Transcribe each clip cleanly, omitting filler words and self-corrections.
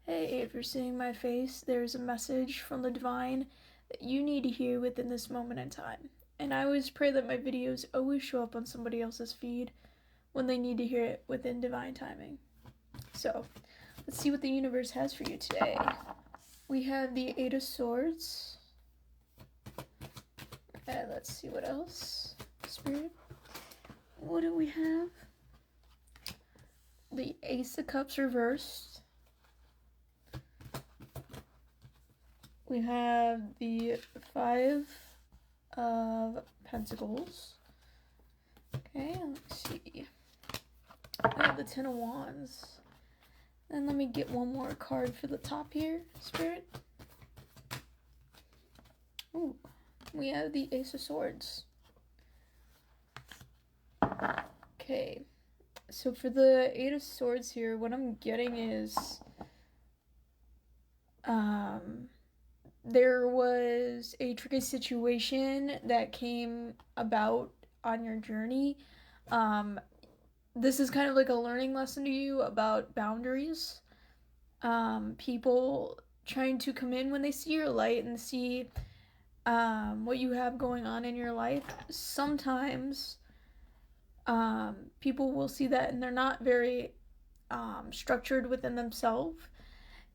Hey, if you're seeing my face, there's a message from the divine that you need to hear within this moment in time. And I always pray that my videos always show up on somebody else's feed when they need to hear it within divine timing. So, let's see what the universe has for you today. We have the Eight of Swords. And let's see what else. Spirit. What do we have? The Ace of Cups reversed. We have the Five of Pentacles. Okay, let's see. We have the Ten of Wands. And let me get one more card for the top here, Spirit. Ooh, we have the Ace of Swords. Okay, so for the Eight of Swords here, what I'm getting is there was a tricky situation that came about on your journey. This is kind of like a learning lesson to you about boundaries. People trying to come in when they see your light and see what you have going on in your life. Sometimes people will see that and they're not very structured within themselves,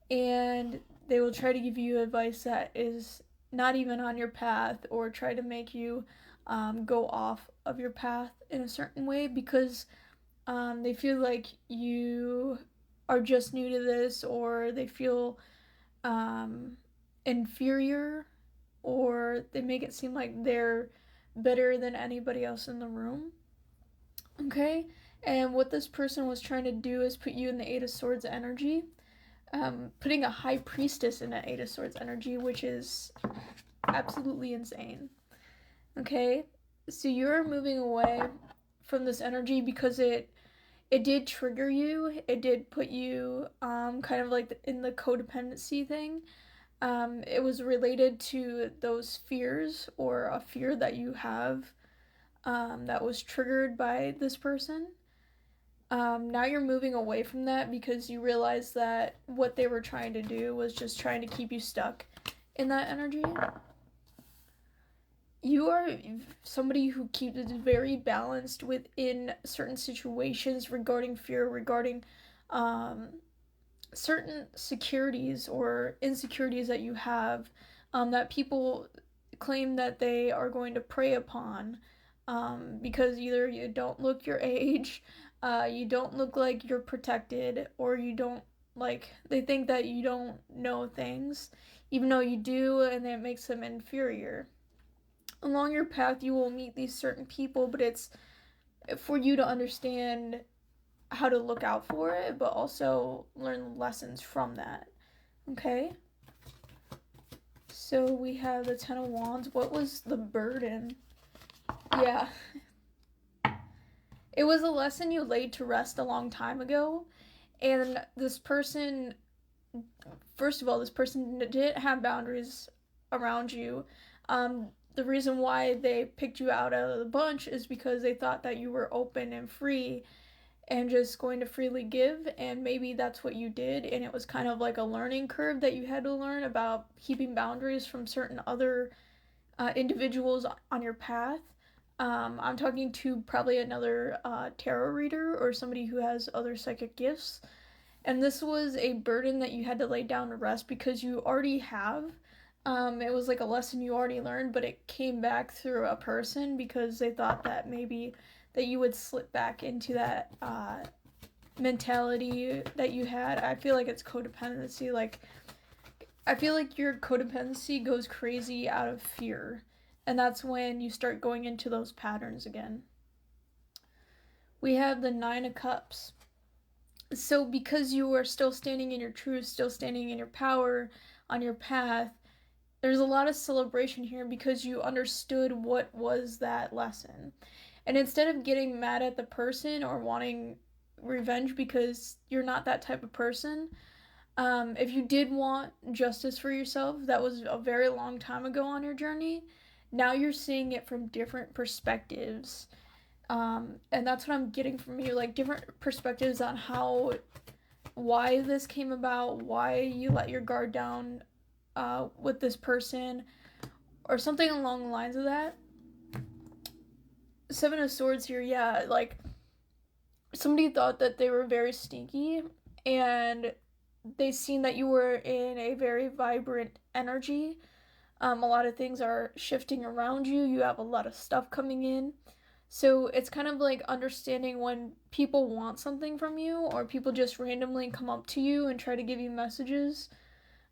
and they will try to give you advice that is not even on your path, or try to make you go off of your path in a certain way because they feel like you are just new to this, or they feel inferior, or they make it seem like they're better than anybody else in the room. Okay? And what this person was trying to do is put you in the Eight of Swords energy. Putting a High Priestess in an Eight of Swords energy, which is absolutely insane. Okay? So you're moving away from this energy because it did trigger you. It did put you kind of like in the codependency thing. It was related to those fears, or a fear that you have that was triggered by this person. Now you're moving away from that because you realize that what they were trying to do was just trying to keep you stuck in that energy. You are somebody who keeps it very balanced within certain situations regarding fear, regarding certain securities or insecurities that you have, that people claim that they are going to prey upon, because either you don't look your age, you don't look like you're protected, or you don't, like, they think that you don't know things, even though you do, and it makes them inferior. Along your path, you will meet these certain people, but it's for you to understand how to look out for it, but also learn lessons from that. Okay? So we have the Ten of Wands. What was the burden? Yeah. It was a lesson you laid to rest a long time ago, and this person, first of all, this person didn't have boundaries around you. The reason why they picked you out of the bunch is because they thought that you were open and free and just going to freely give, and maybe that's what you did, and it was kind of like a learning curve that you had to learn about keeping boundaries from certain other individuals on your path. I'm talking to probably another tarot reader or somebody who has other psychic gifts. And this was a burden that you had to lay down to rest because you already have. It was like a lesson you already learned, but it came back through a person because they thought that maybe that you would slip back into that mentality that you had. I feel like it's codependency. Like, I feel like your codependency goes crazy out of fear. And that's when you start going into those patterns again. We have the Nine of Cups. So because you are still standing in your truth, still standing in your power on your path, there's a lot of celebration here because you understood what was that lesson. And instead of getting mad at the person or wanting revenge because you're not that type of person, if you did want justice for yourself, that was a very long time ago on your journey. Now you're seeing it from different perspectives. And that's what I'm getting from you, like different perspectives on how why this came about, why you let your guard down with this person, or something along the lines of that. Seven of Swords here, yeah, like somebody thought that they were very sneaky, and they seen that you were in a very vibrant energy. A lot of things are shifting around you. You have a lot of stuff coming in. So it's kind of like understanding when people want something from you, or people just randomly come up to you and try to give you messages,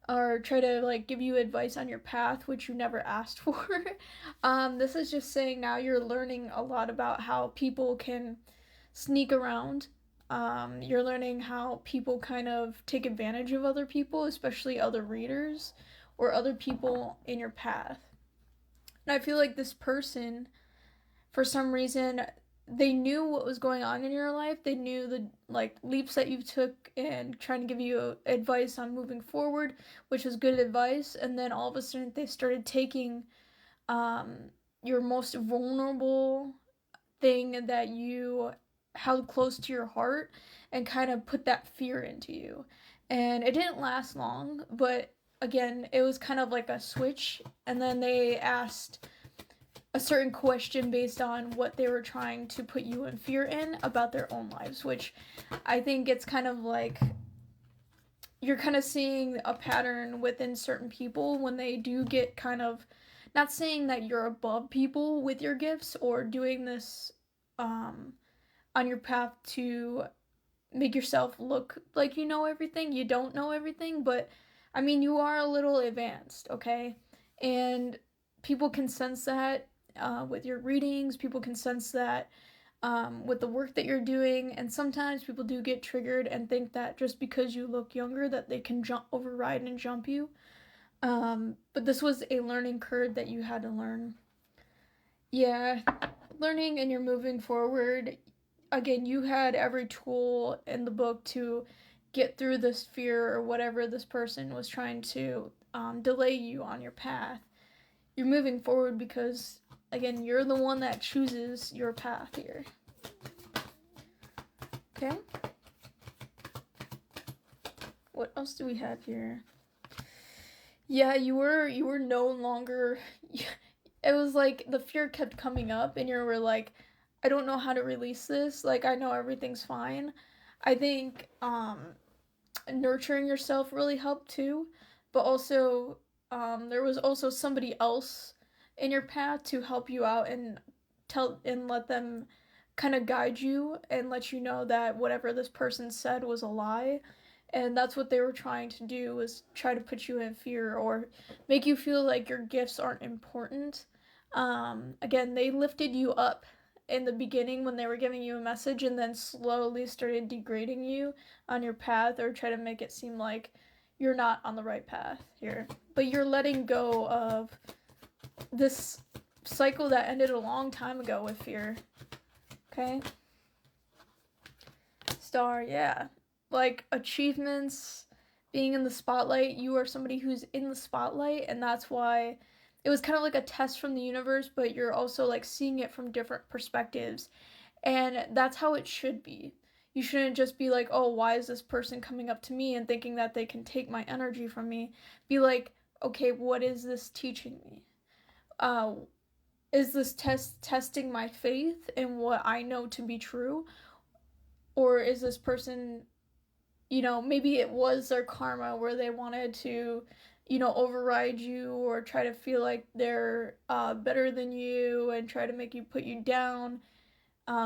or try to like give you advice on your path which you never asked for. This is just saying now you're learning a lot about how people can sneak around. You're learning how people kind of take advantage of other people, especially other readers or other people in your path. And I feel like this person, for some reason, they knew what was going on in your life. They knew the like leaps that you took and trying to give you advice on moving forward, which was good advice. And then all of a sudden, they started taking um, your most vulnerable thing that you held close to your heart and kind of put that fear into you. And it didn't last long, but again, it was kind of like a switch. And then they asked a certain question based on what they were trying to put you in fear in about their own lives, which I think it's kind of like you're kind of seeing a pattern within certain people when they do get kind of, not saying that you're above people with your gifts or doing this um, on your path to make yourself look like you know everything. You don't know everything, but I mean, you are a little advanced, okay? And people can sense that with your readings, people can sense that with the work that you're doing, and sometimes people do get triggered and think that just because you look younger that they can override and jump you. But this was a learning curve that you had to learn. Yeah, learning and you're moving forward. Again, you had every tool in the book to get through this fear or whatever this person was trying to delay you on your path. You're moving forward because, again, you're the one that chooses your path here. Okay? What else do we have here? Yeah, you were no longer. It was like the fear kept coming up, and you were like, I don't know how to release this. Like, I know everything's fine. I think nurturing yourself really helped too, but also there was also somebody else in your path to help you out and tell and let them kind of guide you and let you know that whatever this person said was a lie. And that's what they were trying to do, was try to put you in fear or make you feel like your gifts aren't important. Again, they lifted you up in the beginning when they were giving you a message, and then slowly started degrading you on your path or try to make it seem like you're not on the right path here. But you're letting go of this cycle that ended a long time ago with fear. Okay? Star, yeah. Like achievements, being in the spotlight, you are somebody who's in the spotlight, and that's why it was kind of like a test from the universe, but you're also like seeing it from different perspectives. And that's how it should be. You shouldn't just be like, oh, why is this person coming up to me and thinking that they can take my energy from me? Be like, okay, what is this teaching me? Uh, is this testing my faith in what I know to be true? Or is this person, maybe it was their karma where they wanted to, override you or try to feel like they're better than you and try to make you put you down.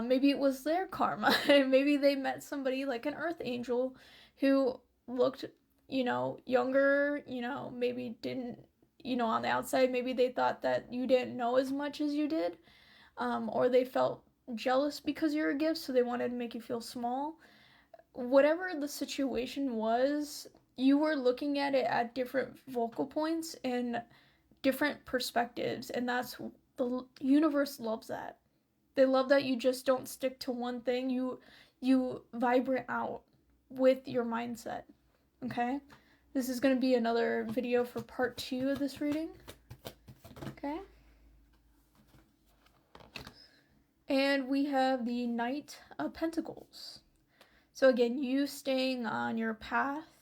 Maybe it was their karma. Maybe they met somebody like an earth angel who looked, younger, maybe didn't, on the outside, maybe they thought that you didn't know as much as you did. Or they felt jealous because you're a gift, so they wanted to make you feel small. Whatever the situation was, you were looking at it at different focal points and different perspectives, and that's the universe loves that. They love that you just don't stick to one thing. You vibrate out with your mindset. Okay? This is going to be another video for part 2 of this reading. Okay? And we have the Knight of Pentacles. So again, you staying on your path